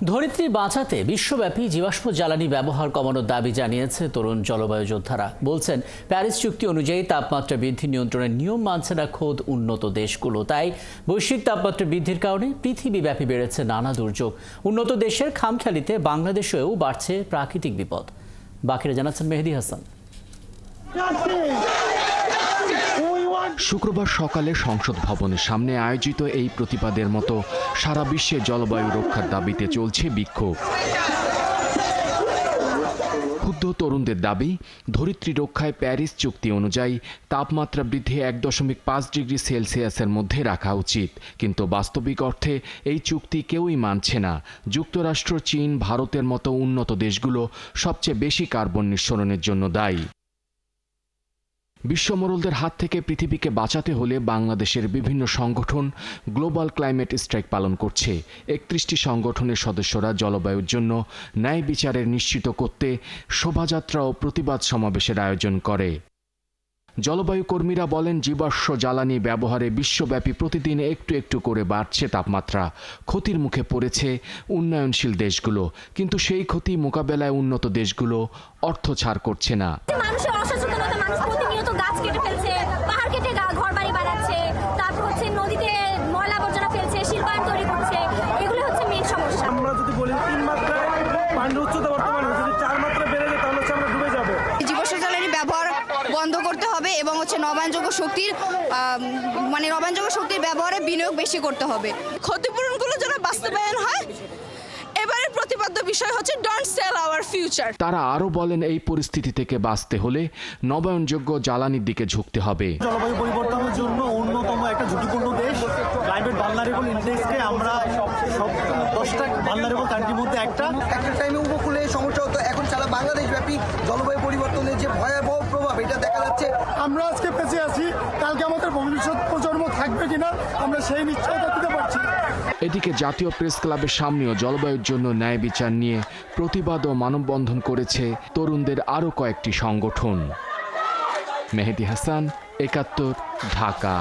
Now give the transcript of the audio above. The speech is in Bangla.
ধরিত্রী বাঁচাতে বিশ্বব্যাপী জীবাশ্ম জ্বালানি ব্যবহার কমানোর দাবি জানিয়েছে তরুণ জলবায়ু যোদ্ধারা। বলছেন, প্যারিস চুক্তি অনুযায়ী তাপমাত্রা বৃদ্ধি নিয়ন্ত্রণের নিয়ম মানছে না খোদ উন্নত দেশগুলো। তাই বৈশ্বিক তাপমাত্রা বৃদ্ধির কারণে পৃথিবীব্যাপী বেড়েছে নানা দুর্যোগ। উন্নত দেশের খামখেয়ালিতে বাংলাদেশেও বাড়ছে প্রাকৃতিক বিপদ। বাকিরা জানাচ্ছেন মেহেদী হাসান। শুক্রবার সকালে সংসদ ভবনের সামনে আয়োজিত এই প্রতিবাদের মতো সারা বিশ্বে জলবায়ু রক্ষার দাবিতে চলছে বিক্ষোভ। ক্ষুব্ধ তরুণদের দাবি, ধরিত্রী রক্ষায় প্যারিস চুক্তি অনুযায়ী তাপমাত্রা বৃদ্ধি 1.5 ডিগ্রি সেলসিয়াসের মধ্যে রাখা উচিত। কিন্তু বাস্তবিক অর্থে এই চুক্তি কেউই মানছে না। যুক্তরাষ্ট্র, চীন, ভারতের মতো উন্নত দেশগুলো সবচেয়ে বেশি কার্বন নিঃসরণের জন্য দায়ী। বিশ্বমরলদের হাত থেকে পৃথিবীকে বাঁচাতে হলে বাংলাদেশের বিভিন্ন সংগঠন গ্লোবাল ক্লাইমেট স্ট্রাইক পালন করছে। 31টি সংগঠনের সদস্যরা জলবায়ুর জন্য ন্যায় বিচারের নিশ্চিত করতে শোভাযাত্রা ও প্রতিবাদ সমাবেশের আয়োজন করে। জলবায়ু কর্মীরা বলেন, জীবাশ্ম জ্বালানি ব্যবহারে বিশ্বব্যাপী প্রতিদিন একটু একটু করে বাড়ছে তাপমাত্রা। ক্ষতির মুখে পড়েছে উন্নয়নশীল দেশগুলো, কিন্তু সেই ক্ষতি মোকাবেলায় উন্নত দেশগুলো অর্থ ছাড় করছে না। বন্ধ করতে হবে এবং নবায়নযোগ্য শক্তির ব্যবহারে বিনিয়োগ বেশি করতে হবে। ক্ষতিপূরণগুলো যেন বাস্তবায়ন হয়। এবারে প্রতিপাদ্য বিষয় হচ্ছে ডোন্ট সেল আওয়ার ফিউচার। তারা আরো বলেন, এই পরিস্থিতি থেকে বাঁচতে হলে নবায়নযোগ্য জ্বালানির দিকে ঝুঁকতে হবে। জলবায়ু পরিবর্তনের জন্য অন্যতম একটা ঝুঁকিপূর্ণ দেশ, ক্লাইমেট ভালনারেবল ইন্ডেক্সে আমরা সব 10টা ভালনারেবল কান্ট্রির মধ্যে একটা টাইমে উপকূলে সমস্যা হতো, এখন সারা বাংলাদেশ ব্যাপী জলবায়ু পরিবর্তনের যে ভয়াবহ প্রভাব এটা দেখা যাচ্ছে। আমরা আজকে বেঁচে আছি, কালকে আমাদের ভবিষ্যৎ প্রজন্ম থাকবে কিনা আমরা সেই নিশ্চয়তা দিতে পারছি না। এদিকে জাতীয় প্রেস ক্লাবের সামনেও জলবায়ুর জন্য ন্যায় বিচার নিয়ে প্রতিবাদ ও মানববন্ধন করেছে তরুণদের আরও কয়েকটি সংগঠন। মেহেদী হাসান, 71, ঢাকা।